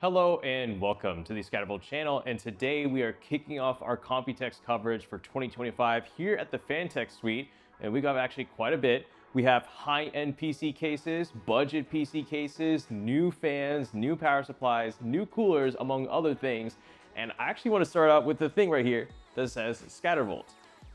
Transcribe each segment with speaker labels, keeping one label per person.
Speaker 1: Hello and welcome to the Scatterbolt channel, and today we are kicking off our Computex coverage for 2025 here at the Phanteks suite, and we got actually quite a bit. We have high-end PC cases, budget PC cases, new fans, new power supplies, new coolers, among other things, and I actually want to start out with the thing right here that says Scatterbolt.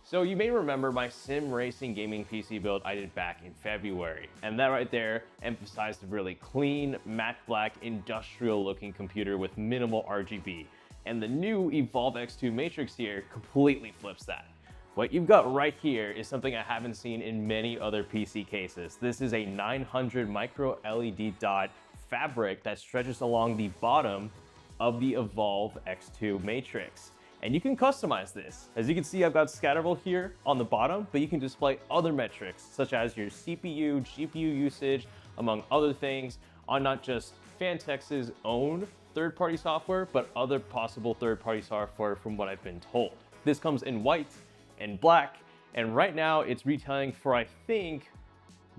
Speaker 1: So you may remember my sim racing gaming PC build I did back in February, and that right there emphasized a really clean, matte black, industrial looking computer with minimal RGB. And the new Evolv X2 Matrix here completely flips that. What you've got right here is something I haven't seen in many other PC cases. This is a 900 micro LED dot fabric that stretches along the bottom of the Evolv X2 Matrix. And you can customize this. As you can see, I've got Scatterbolt here on the bottom, but you can display other metrics such as your CPU, GPU usage, among other things, on not just Phanteks' own third-party software, but other possible third-party software from what I've been told. This comes in white and black, and right now it's retailing for, I think,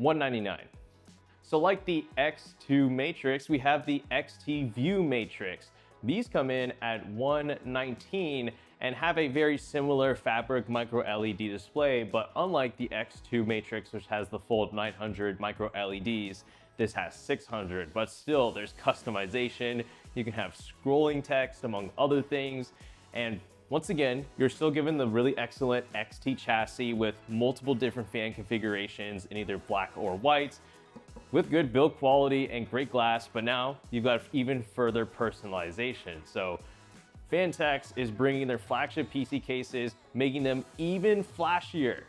Speaker 1: $199. So like the X2 Matrix, we have the XT View Matrix. These come in at $119 and have a very similar fabric micro LED display, but unlike the X2 Matrix, which has the full 900 micro LEDs, this has 600, but still there's customization. You can have scrolling text among other things. And once again, you're still given the really excellent XT chassis with multiple different fan configurations in either black or white, with good build quality and great glass, but now you've got even further personalization. So Phanteks is bringing their flagship PC cases, making them even flashier.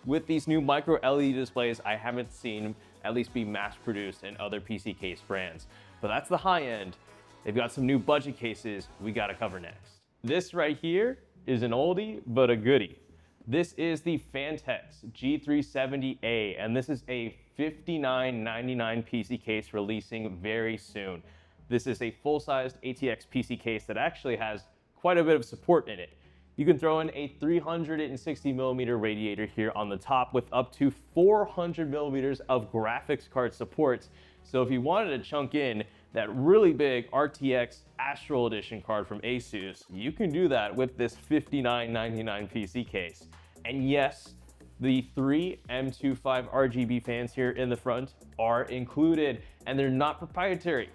Speaker 1: With these new micro LED displays, I haven't seen at least be mass produced in other PC case brands. But that's the high end. They've got some new budget cases we gotta cover next. This right here is an oldie, but a goodie. This is the Phanteks G370A, and this is a $59.99 PC case releasing very soon. This is a full-sized ATX PC case that actually has quite a bit of support in it. You can throw in a 360mm radiator here on the top with up to 400mm of graphics card support. So if you wanted to chunk in that really big RTX Astral Edition card from Asus, you can do that with this $59.99 PC case. And yes, the 3 M25 RGB fans here in the front are included, and they're not proprietary.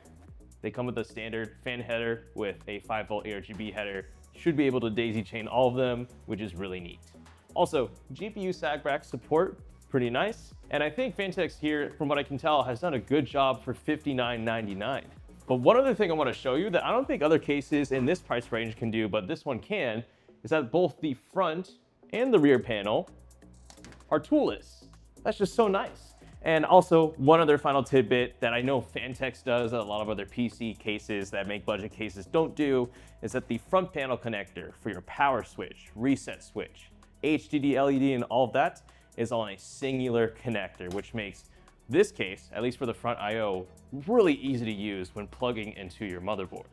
Speaker 1: They come with a standard fan header with a 5V ARGB header. Should be able to daisy chain all of them, which is really neat. Also, GPU sag rack support, pretty nice. And I think Phanteks here, from what I can tell, has done a good job for $59.99. But one other thing I want to show you that I don't think other cases in this price range can do, but this one can, is that both the front and the rear panel are toolless. That's just so nice. And also, one other final tidbit that I know Phanteks does that a lot of other PC cases that make budget cases don't do is that the front panel connector for your power switch, reset switch, HDD LED, and all of that is on a singular connector, which makes this case, at least for the front I/O, really easy to use when plugging into your motherboard.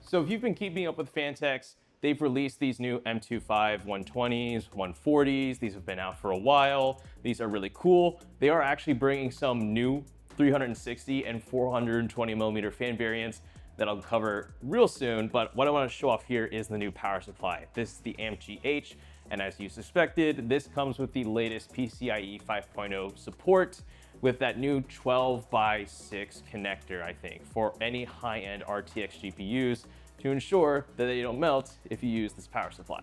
Speaker 1: So if you've been keeping up with Phanteks, they've released these new M25 120s, 140s. These have been out for a while. These are really cool. They are actually bringing some new 360 and 420mm fan variants that I'll cover real soon. But what I want to show off here is the new power supply. This is the AMP GH, and as you suspected, this comes with the latest PCIe 5.0 support with that new 12x6 connector, I think, for any high-end RTX GPUs, to ensure that they don't melt if you use this power supply.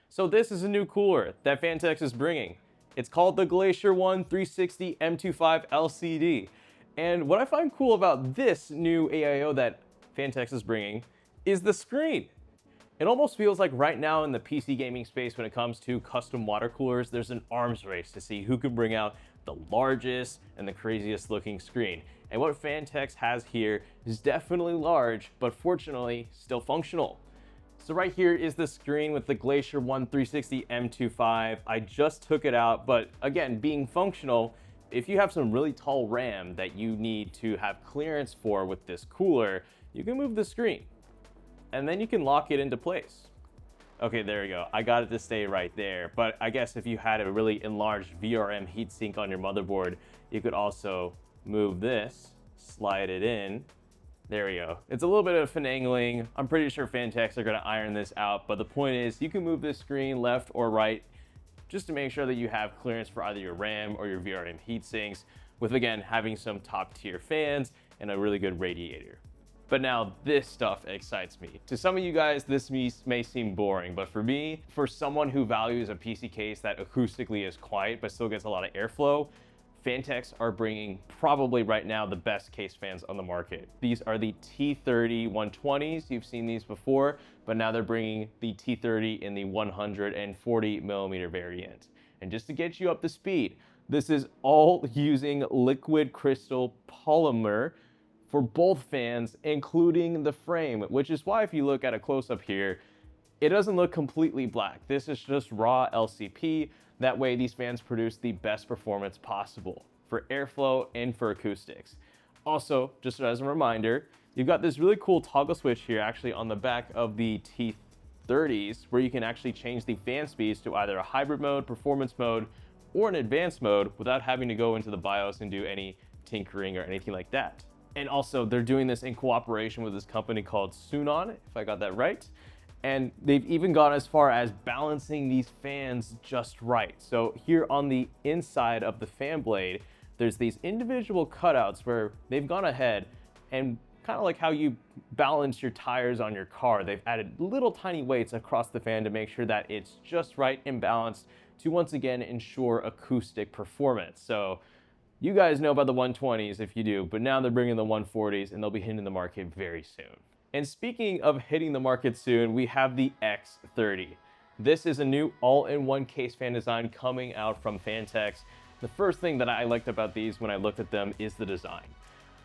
Speaker 1: So this is a new cooler that Phanteks is bringing. It's called the Glacier 360 M25 LCD. And what I find cool about this new AIO that Phanteks is bringing is the screen. It almost feels like right now in the PC gaming space when it comes to custom water coolers, there's an arms race to see who can bring out the largest and the craziest looking screen. And what Phanteks has here is definitely large, but fortunately still functional. So right here is the screen with the Glacier 360 M25. I just took it out, but again, being functional, if you have some really tall RAM that you need to have clearance for with this cooler, you can move the screen and then you can lock it into place. Okay, there we go. I got it to stay right there. But I guess if you had a really enlarged VRM heatsink on your motherboard, you could also move this, slide it in, There we go. It's a little bit of finagling. I'm pretty sure Phanteks are gonna iron this out, but the point is you can move this screen left or right just to make sure that you have clearance for either your RAM or your VRM heatsinks, with again, having some top tier fans and a really good radiator. But now this stuff excites me. To some of you guys, this may seem boring, but for me, for someone who values a PC case that acoustically is quiet but still gets a lot of airflow, Phanteks are bringing probably right now the best case fans on the market. These are the T30 120s. You've seen these before, but now they're bringing the T30 in the 140 millimeter variant. And just to get you up to speed, this is all using liquid crystal polymer for both fans, including the frame, which is why if you look at a close-up here, it doesn't look completely black. This is just raw LCP. That way these fans produce the best performance possible for airflow and for acoustics. Also, just as a reminder, you've got this really cool toggle switch here actually on the back of the T30s where you can actually change the fan speeds to either a hybrid mode, performance mode, or an advanced mode without having to go into the BIOS and do any tinkering or anything like that. And also they're doing this in cooperation with this company called Sunon, if I got that right. And they've even gone as far as balancing these fans just right. So here on the inside of the fan blade, there's these individual cutouts where they've gone ahead and kind of like how you balance your tires on your car, they've added little tiny weights across the fan to make sure that it's just right and balanced to once again ensure acoustic performance. So you guys know about the 120s if you do, but now they're bringing the 140s and they'll be hitting the market very soon. And speaking of hitting the market soon, we have the X30. This is a new all-in-one case fan design coming out from Phanteks. The first thing that I liked about these when I looked at them is the design.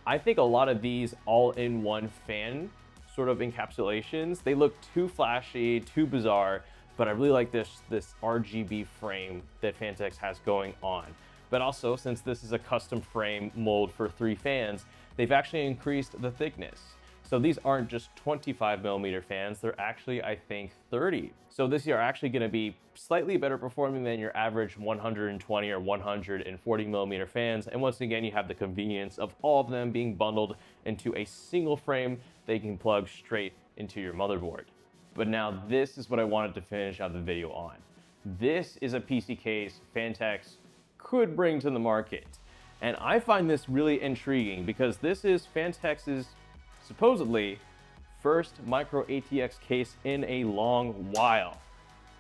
Speaker 1: I think a lot of these all-in-one fan sort of encapsulations, they look too flashy, too bizarre, but I really like this RGB frame that Phanteks has going on. But also, since this is a custom frame mold for 3 fans, they've actually increased the thickness. So these aren't just 25 millimeter fans, they're actually, I think, 30. So these are actually gonna be slightly better performing than your average 120 or 140 millimeter fans. And once again, you have the convenience of all of them being bundled into a single frame that you can plug straight into your motherboard. But now this is what I wanted to finish out the video on. This is a PC case Phanteks could bring to the market. And I find this really intriguing because this is Phanteks' supposedly first micro ATX case in a long while.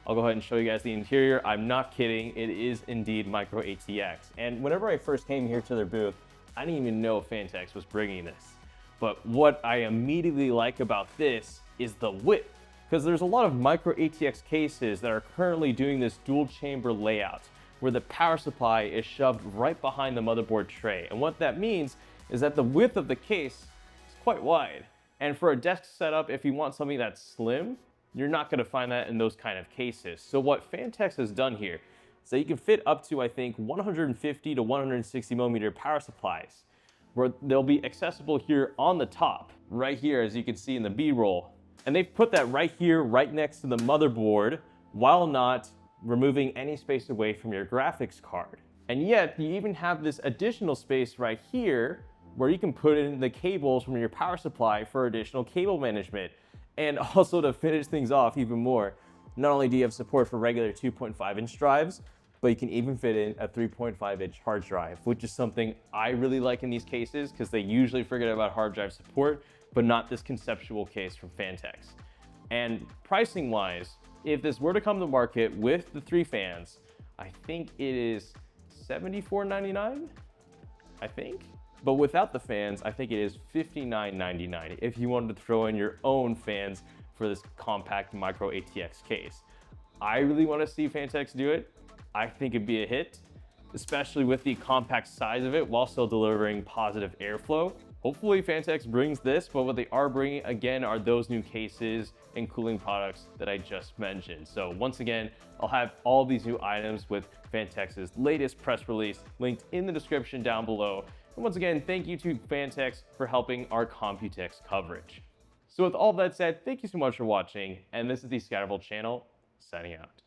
Speaker 1: I'll go ahead and show you guys the interior. I'm not kidding, it is indeed micro ATX. And whenever I first came here to their booth, I didn't even know Phanteks was bringing this. But what I immediately like about this is the width, because there's a lot of micro ATX cases that are currently doing this dual chamber layout where the power supply is shoved right behind the motherboard tray. And what that means is that the width of the case quite wide. And for a desk setup, if you want something that's slim, you're not gonna find that in those kind of cases. So what Phanteks has done here is that you can fit up to, I think, 150 to 160 millimeter power supplies, where they'll be accessible here on the top, right here, as you can see in the B-roll. And they've put that right here, right next to the motherboard, while not removing any space away from your graphics card. And yet, you even have this additional space right here where you can put in the cables from your power supply for additional cable management. And also to finish things off even more, not only do you have support for regular 2.5-inch drives, but you can even fit in a 3.5-inch hard drive, which is something I really like in these cases because they usually forget about hard drive support, but not this conceptual case from Phanteks. And pricing wise, if this were to come to market with the 3 fans, I think it is $74.99, I think. But without the fans, I think it is $59.99 if you wanted to throw in your own fans for this compact micro ATX case. I really want to see Phanteks do it. I think it'd be a hit, especially with the compact size of it while still delivering positive airflow. Hopefully Phanteks brings this, but what they are bringing again are those new cases and cooling products that I just mentioned. So once again, I'll have all these new items with Phanteks' latest press release linked in the description down below. And once again, thank you to Phanteks for helping our Computex coverage. So with all that said, thank you so much for watching, and this is the Scatterbolt channel, signing out.